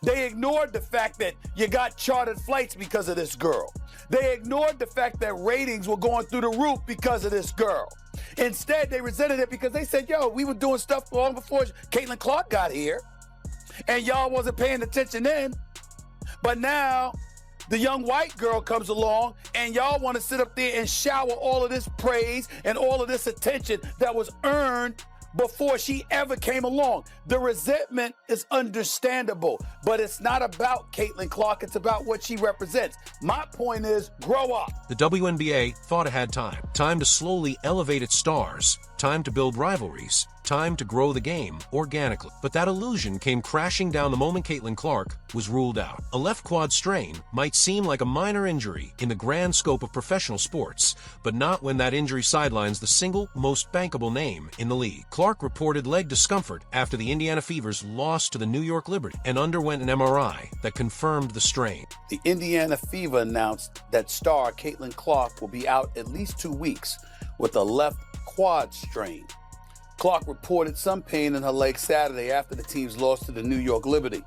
They ignored the fact that you got chartered flights because of this girl. They ignored the fact that ratings were going through the roof because of this girl. Instead, they resented it because they said, yo, we were doing stuff long before Caitlin Clark got here, and y'all wasn't paying attention then. But now the young white girl comes along, and y'all want to sit up there and shower all of this praise and all of this attention that was earned before she ever came along. The resentment is understandable, but it's not about Caitlin Clark. It's about what she represents. My point is, grow up. The WNBA thought it had time. Time to slowly elevate its stars. Time to build rivalries. Time to grow the game organically. But that illusion came crashing down the moment Caitlin Clark was ruled out. A left quad strain might seem like a minor injury in the grand scope of professional sports, but not when that injury sidelines the single most bankable name in the league. Clark reported leg discomfort after the Indiana Fevers lost to the New York Liberty and underwent an MRI that confirmed the strain. The Indiana Fever announced that star Caitlin Clark will be out at least 2 weeks with a left quad strain. Clark reported some pain in her leg Saturday after the team's loss to the New York Liberty.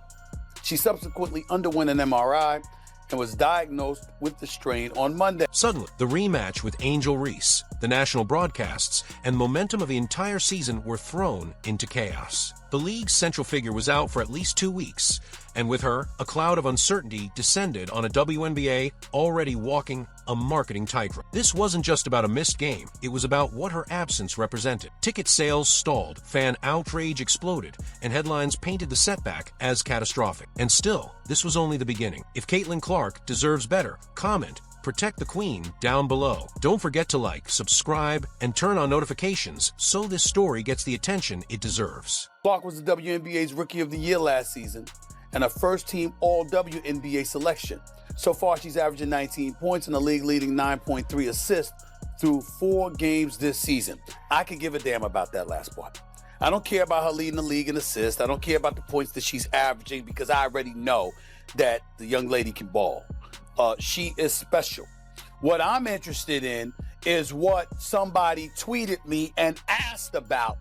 She subsequently underwent an MRI and was diagnosed with the strain on Monday. Suddenly, the rematch with Angel Reese, the national broadcasts, and momentum of the entire season were thrown into chaos. The league's central figure was out for at least 2 weeks, and with her, a cloud of uncertainty descended on a WNBA already walking a marketing tightrope. This wasn't just about a missed game, it was about what her absence represented. Ticket sales stalled, fan outrage exploded, and headlines painted the setback as catastrophic. And still, this was only the beginning. If Caitlin Clark deserves better, comment, protect the queen down below. Don't forget to like, subscribe, and turn on notifications so this story gets the attention it deserves. Clark was the WNBA's Rookie of the Year last season and a first-team All-WNBA selection. So far, she's averaging 19 points and a league-leading 9.3 assists through 4 games this season. I could give a damn about that last part. I don't care about her leading the league in assists. I don't care about the points that she's averaging because I already know that the young lady can ball. She is special. What I'm interested in is what somebody tweeted me and asked about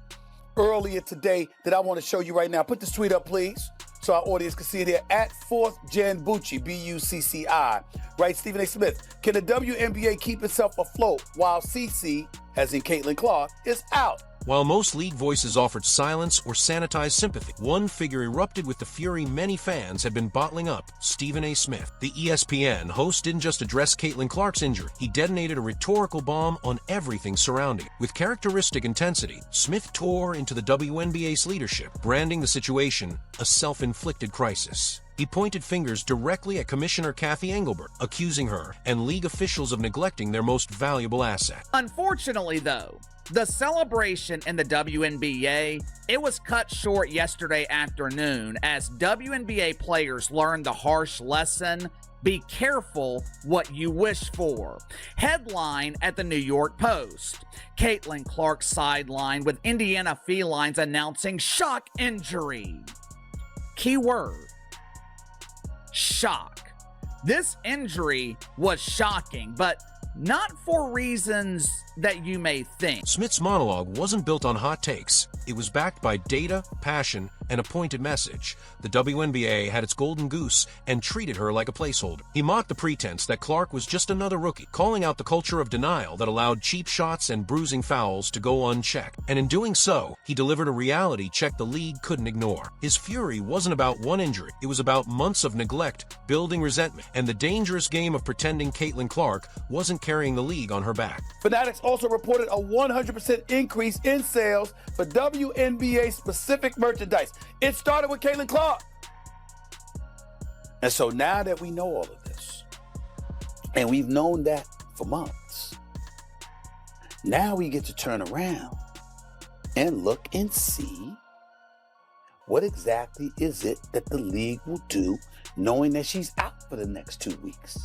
earlier today that I want to show you right now. Put this tweet up, please, so our audience can see it here. At 4th Gen Bucci, B-U-C-C-I, right? Stephen A. Smith. Can the WNBA keep itself afloat while CC, as in Caitlin Clark, is out? While most league voices offered silence or sanitized sympathy, one figure erupted with the fury many fans had been bottling up, Stephen A. Smith. The ESPN host didn't just address Caitlin Clark's injury, he detonated a rhetorical bomb on everything surrounding it. With characteristic intensity, Smith tore into the WNBA's leadership, branding the situation a self-inflicted crisis. He pointed fingers directly at Commissioner Kathy Engelbert, accusing her and league officials of neglecting their most valuable asset. Unfortunately, though, the celebration in the WNBA, it was cut short yesterday afternoon as WNBA players learned the harsh lesson: be careful what you wish for. Headline at the New York Post: Caitlin Clark sidelined with Indiana Felines announcing shock injury. Keyword: shock. This injury was shocking, but not for reasons that you may think. Smith's monologue wasn't built on hot takes. It was backed by data, passion, and a pointed message. The WNBA had its golden goose and treated her like a placeholder. He mocked the pretense that Clark was just another rookie, calling out the culture of denial that allowed cheap shots and bruising fouls to go unchecked. And in doing so, he delivered a reality check the league couldn't ignore. His fury wasn't about one injury. It was about months of neglect, building resentment, and the dangerous game of pretending Caitlin Clark wasn't carrying the league on her back. Fanatics also reported a 100% increase in sales for WNBA-specific merchandise. It started with Caitlin Clark. And so now that we know all of this, and we've known that for months, now we get to turn around and look and see what exactly is it that the league will do knowing that she's out for the next 2 weeks.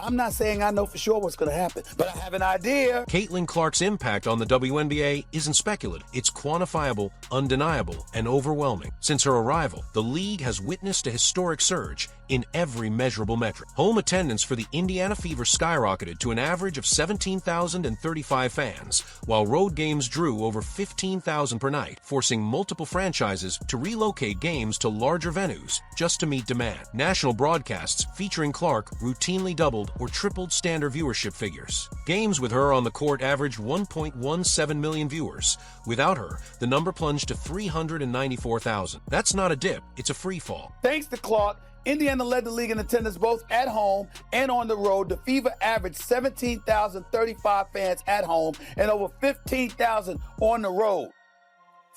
I'm not saying I know for sure what's going to happen, but I have an idea. Caitlin Clark's impact on the WNBA isn't speculative. It's quantifiable, undeniable, and overwhelming. Since her arrival, the league has witnessed a historic surge in every measurable metric. Home attendance for the Indiana Fever skyrocketed to an average of 17,035 fans, while road games drew over 15,000 per night, forcing multiple franchises to relocate games to larger venues just to meet demand. National broadcasts featuring Clark routinely doubled or tripled standard viewership figures. Games with her on the court averaged 1.17 million viewers. Without her, the number plunged to 394,000. That's not a dip, it's a free fall. Thanks to Clark, Indiana led the league in attendance both at home and on the road. The Fever averaged 17,035 fans at home and over 15,000 on the road.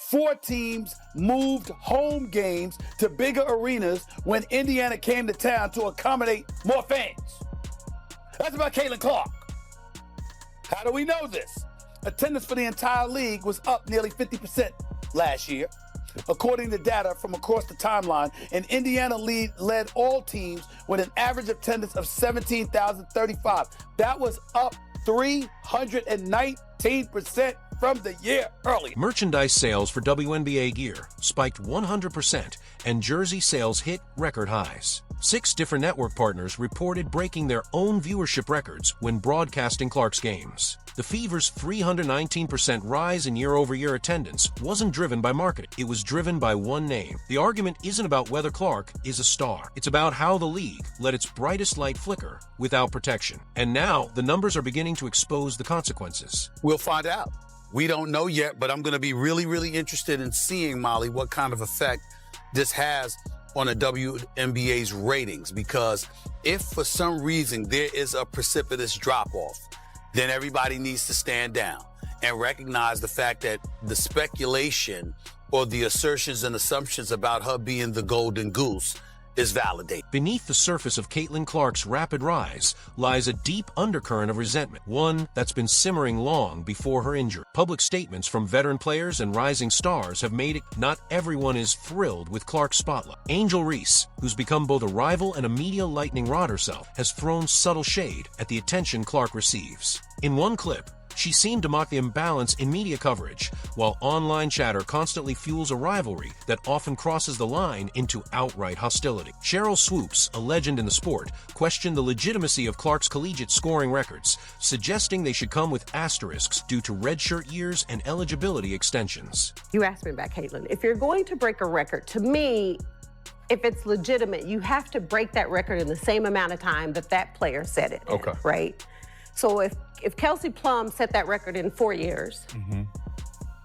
4 teams moved home games to bigger arenas when Indiana came to town to accommodate more fans. That's about Caitlin Clark. How do we know this? Attendance for the entire league was up nearly 50% last year. According to data from across the timeline, and Indiana led all teams with an average attendance of 17,035. That was up 319% from the year earlier. Merchandise sales for WNBA gear spiked 100%, and jersey sales hit record highs. 6 different network partners reported breaking their own viewership records when broadcasting Clark's games. The Fever's 319% rise in year-over-year attendance wasn't driven by marketing. It was driven by one name. The argument isn't about whether Clark is a star. It's about how the league let its brightest light flicker without protection. And now, the numbers are beginning to expose the consequences. We'll find out. We don't know yet, but I'm going to be really, really interested in seeing, Molly, what kind of effect this has on the WNBA's ratings. Because if for some reason there is a precipitous drop-off, then everybody needs to stand down and recognize the fact that the speculation or the assertions and assumptions about her being the golden goose is validated. Beneath the surface of Caitlin Clark's rapid rise lies a deep undercurrent of resentment, one that's been simmering long before her injury. Public statements from veteran players and rising stars have made it not everyone is thrilled with Clark's spotlight. Angel Reese, who's become both a rival and a media lightning rod herself, has thrown subtle shade at the attention Clark receives. In one clip, she seemed to mock the imbalance in media coverage, while online chatter constantly fuels a rivalry that often crosses the line into outright hostility. Cheryl Swoops, a legend in the sport, questioned the legitimacy of Clark's collegiate scoring records, suggesting they should come with asterisks due to redshirt years and eligibility extensions. You asked me about Caitlin. If you're going to break a record, to me, if it's legitimate, you have to break that record in the same amount of time that that player set it in, right? So if Kelsey Plum set that record in 4 years,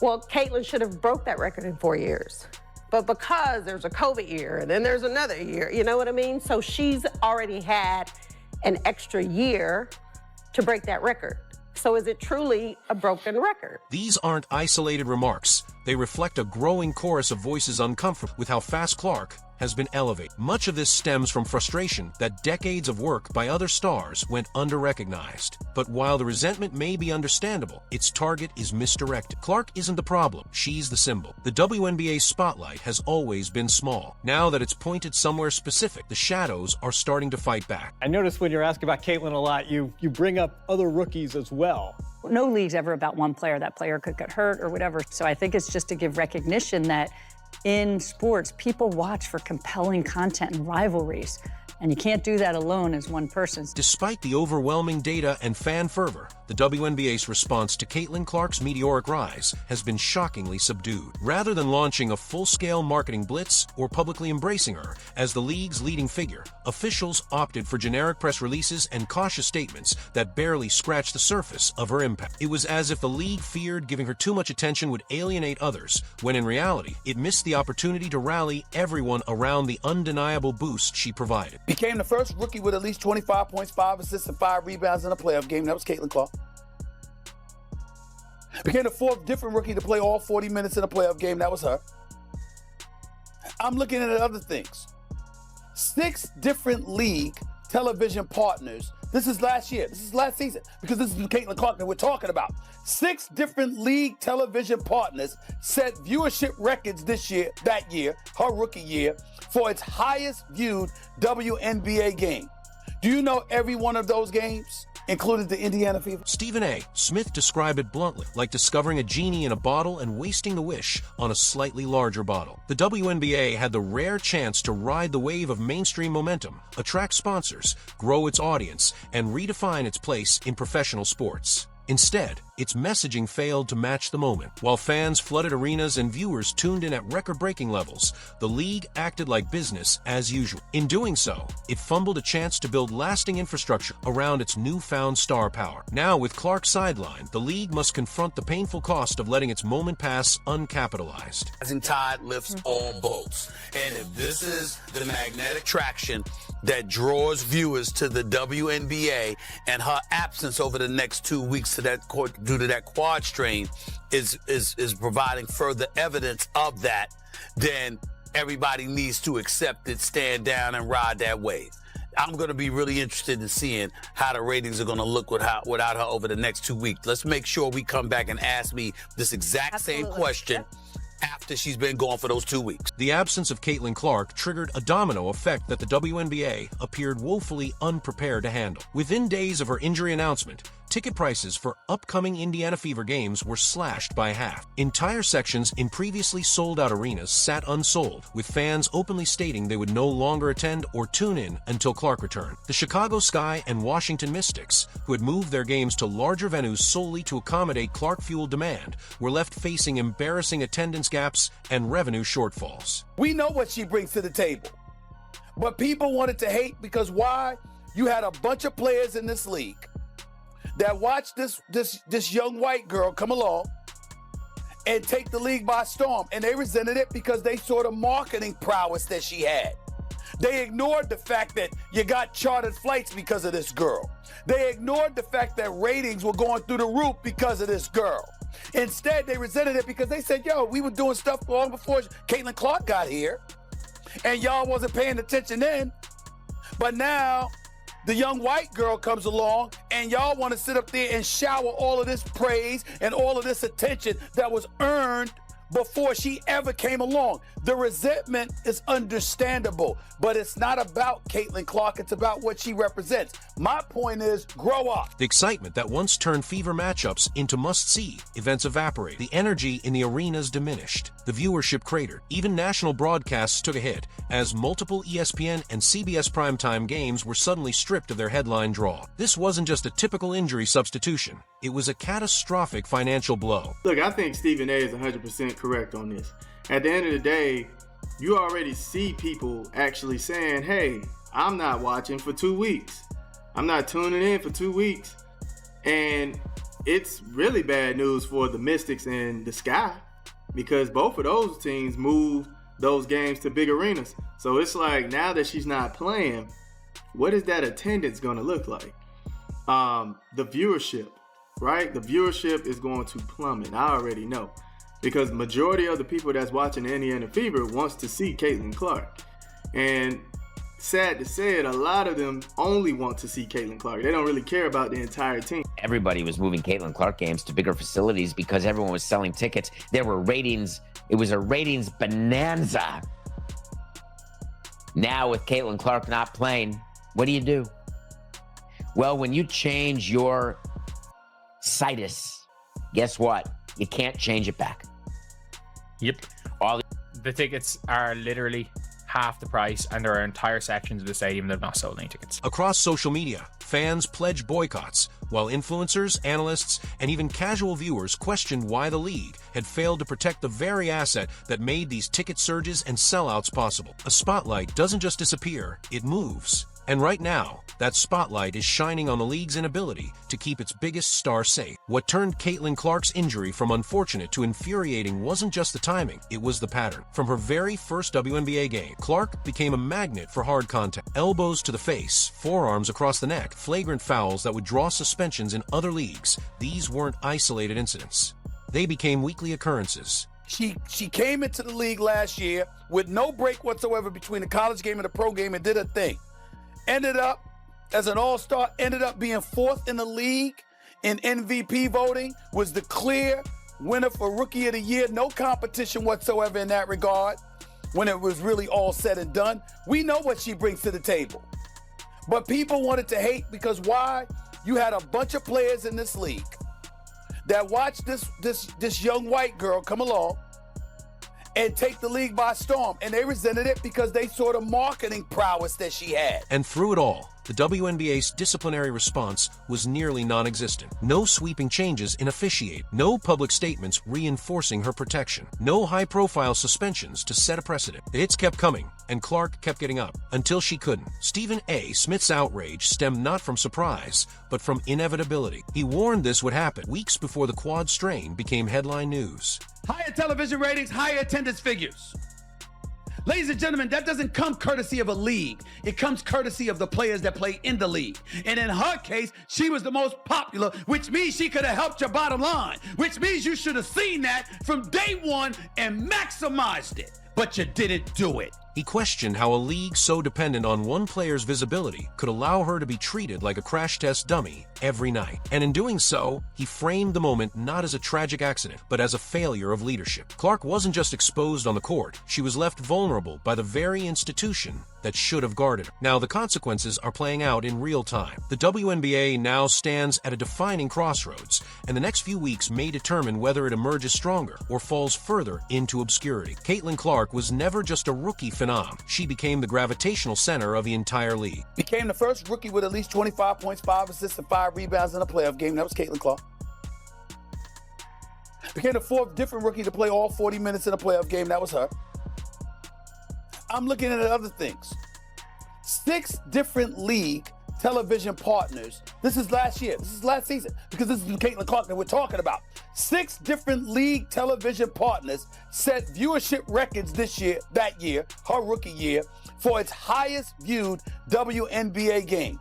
well, Caitlin should have broke that record in 4 years. But because there's a COVID year and then there's another year, you know what I mean? So she's already had an extra year to break that record. So is it truly a broken record? These aren't isolated remarks. They reflect a growing chorus of voices uncomfortable with how fast Clark has been elevated. Much of this stems from frustration that decades of work by other stars went under-recognized. But while the resentment may be understandable, its target is misdirected. Clark isn't the problem, she's the symbol. The WNBA's spotlight has always been small. Now that it's pointed somewhere specific, the shadows are starting to fight back. I noticed when you're asking about Caitlin a lot, you bring up other rookies as well. No league's ever about one player. That player could get hurt or whatever. So I think it's just to give recognition that in sports, people watch for compelling content and rivalries. And you can't do that alone as one person. Despite the overwhelming data and fan fervor, the WNBA's response to Caitlin Clark's meteoric rise has been shockingly subdued. Rather than launching a full-scale marketing blitz or publicly embracing her as the league's leading figure, officials opted for generic press releases and cautious statements that barely scratched the surface of her impact. It was as if the league feared giving her too much attention would alienate others, when in reality, it missed the opportunity to rally everyone around the undeniable boost she provided. Became the first rookie with at least 25 points, 5 assists, and 5 rebounds in a playoff game. That was Caitlin Clark. Became the 4th different rookie to play all 40 minutes in a playoff game. That was her. I'm looking at other things. 6 different league television partners. This is last year. This is last season, because this is Caitlin Clark that we're talking about. 6 different league television partners set viewership records that year, her rookie year, for its highest viewed WNBA game. Do you know every one of those games, including the Indiana Fever? Stephen A. Smith described it bluntly, like discovering a genie in a bottle and wasting the wish on a slightly larger bottle. The WNBA had the rare chance to ride the wave of mainstream momentum, attract sponsors, grow its audience, and redefine its place in professional sports. Instead, its messaging failed to match the moment. While fans flooded arenas and viewers tuned in at record-breaking levels, the league acted like business as usual. In doing so, it fumbled a chance to build lasting infrastructure around its newfound star power. Now, with Clark sidelined, the league must confront the painful cost of letting its moment pass uncapitalized. Rising tide lifts all boats. And if this is the magnetic traction that draws viewers to the WNBA, and her absence over the next 2 weeks due to that quad strain is providing further evidence of that, then everybody needs to accept it, stand down, and ride that wave. I'm going to be really interested in seeing how the ratings are going to look without her over the next 2 weeks. Let's make sure we come back and ask me this exact same question after she's been gone for those 2 weeks. The absence of Caitlin Clark triggered a domino effect that the WNBA appeared woefully unprepared to handle. Within days of her injury announcement, ticket prices for upcoming Indiana Fever games were slashed by half. Entire sections in previously sold-out arenas sat unsold, with fans openly stating they would no longer attend or tune in until Clark returned. The Chicago Sky and Washington Mystics, who had moved their games to larger venues solely to accommodate Clark-fueled demand, were left facing embarrassing attendance gaps and revenue shortfalls. We know what she brings to the table, but people wanted to hate because why? You had a bunch of players in this league that watched this young white girl come along and take the league by storm, and they resented it because they saw the marketing prowess that she had. They ignored the fact that you got chartered flights because of this girl. They ignored the fact that ratings were going through the roof because of this girl. Instead, they resented it because they said, yo, we were doing stuff long before Caitlin Clark got here, and y'all wasn't paying attention then. But now, the young white girl comes along, and y'all want to sit up there and shower all of this praise and all of this attention that was earned before she ever came along. The resentment is understandable, but it's not about Caitlin Clark. It's about what she represents. My point is, grow up. The excitement that once turned Fever matchups into must-see events evaporated. The energy in the arenas diminished. The viewership cratered. Even national broadcasts took a hit as multiple ESPN and CBS primetime games were suddenly stripped of their headline draw. This wasn't just a typical injury substitution. It was a catastrophic financial blow. Look, I think Stephen A. is 100% correct on this. At the end of the day, you already see people actually saying, hey, I'm not watching for 2 weeks. I'm not tuning in for 2 weeks. And it's really bad news for the Mystics and the Sky, because both of those teams moved those games to big arenas. So it's like, now that she's not playing, what is that attendance going to look like? The viewership, right? The viewership is going to plummet. I already know, because majority of the people that's watching the Indiana Fever wants to see Caitlin Clark. And sad to say it, a lot of them only want to see Caitlin Clark. They don't really care about the entire team. Everybody was moving Caitlin Clark games to bigger facilities because everyone was selling tickets. There were ratings. It was a ratings bonanza. Now with Caitlin Clark not playing, what do? Well, when you change your situs, guess what? You can't change it back. Yep. The tickets are literally half the price, and there are entire sections of the stadium that have not sold any tickets. Across social media, fans pledged boycotts, while influencers, analysts, and even casual viewers questioned why the league had failed to protect the very asset that made these ticket surges and sellouts possible. A spotlight doesn't just disappear, it moves. And right now, that spotlight is shining on the league's inability to keep its biggest star safe. What turned Caitlin Clark's injury from unfortunate to infuriating wasn't just the timing, it was the pattern. From her very first WNBA game, Clark became a magnet for hard contact. Elbows to the face, forearms across the neck, flagrant fouls that would draw suspensions in other leagues. These weren't isolated incidents. They became weekly occurrences. She came into the league last year with no break whatsoever between the college game and the pro game and did her thing. Ended up as an all-star, ended up being fourth in the league in MVP voting, was the clear winner for Rookie of the Year. No competition whatsoever in that regard when it was really all said and done. We know what she brings to the table. But people wanted to hate because why? You had a bunch of players in this league that watched this young white girl come along and take the league by storm. And they resented it because they saw the marketing prowess that she had. And through it all, the WNBA's disciplinary response was nearly non-existent. No sweeping changes in officiate, no public statements reinforcing her protection, no high-profile suspensions to set a precedent. The hits kept coming, and Clark kept getting up, until she couldn't. Stephen A. Smith's outrage stemmed not from surprise, but from inevitability. He warned this would happen weeks before the quad strain became headline news. Higher television ratings, higher attendance figures. Ladies and gentlemen, that doesn't come courtesy of a league. It comes courtesy of the players that play in the league. And in her case, she was the most popular, which means she could have helped your bottom line, which means you should have seen that from day one and maximized it. But you didn't do it. He questioned how a league so dependent on one player's visibility could allow her to be treated like a crash test dummy every night. And in doing so, he framed the moment not as a tragic accident, but as a failure of leadership. Clark wasn't just exposed on the court, she was left vulnerable by the very institution that should have guarded her. Now, the consequences are playing out in real time. The WNBA now stands at a defining crossroads, and the next few weeks may determine whether it emerges stronger or falls further into obscurity. Caitlin Clark was never just a rookie phenom. She became the gravitational center of the entire league. Became the first rookie with at least 25 points, 5 assists, and 5 rebounds in a playoff game. That was Caitlin Clark. Became the 4th different rookie to play all 40 minutes in a playoff game. That was her. I'm looking at other things. 6 different league television partners. This is last year. This is last season, because this is Caitlin Clark that we're talking about. 6 different league television partners set viewership records that year, her rookie year, for its highest viewed WNBA game.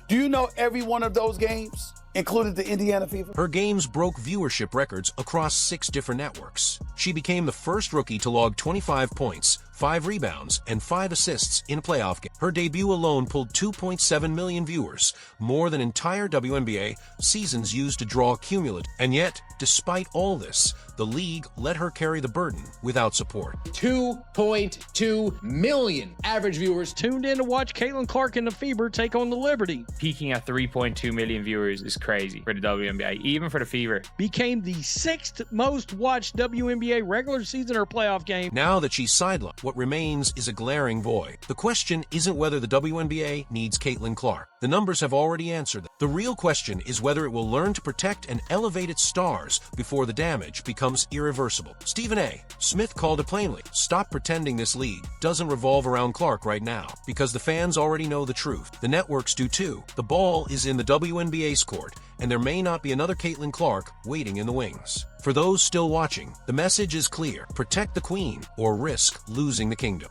Do you know every one of those games included the Indiana Fever? Her games broke viewership records across 6 different networks. She became the first rookie to log 25 points, 5 rebounds, and 5 assists in a playoff game. Her debut alone pulled 2.7 million viewers, more than entire WNBA seasons used to draw cumulative. And yet, despite all this, the league let her carry the burden without support. 2.2 million average viewers tuned in to watch Caitlin Clark and the Fever take on the Liberty. Peaking at 3.2 million viewers is crazy for the WNBA, even for the Fever. Became the 6th most watched WNBA regular season or playoff game. Now that she's sidelined, what remains is a glaring void. The question isn't whether the WNBA needs Caitlin Clark. The numbers have already answered that. The real question is whether it will learn to protect and elevate its stars before the damage becomes irreversible. Stephen A. Smith called it plainly. Stop pretending this league doesn't revolve around Clark right now, because the fans already know the truth. The networks do too. The ball is in the WNBA's court, and there may not be another Caitlin Clark waiting in the wings. For those still watching, the message is clear. Protect the queen or risk losing the kingdom.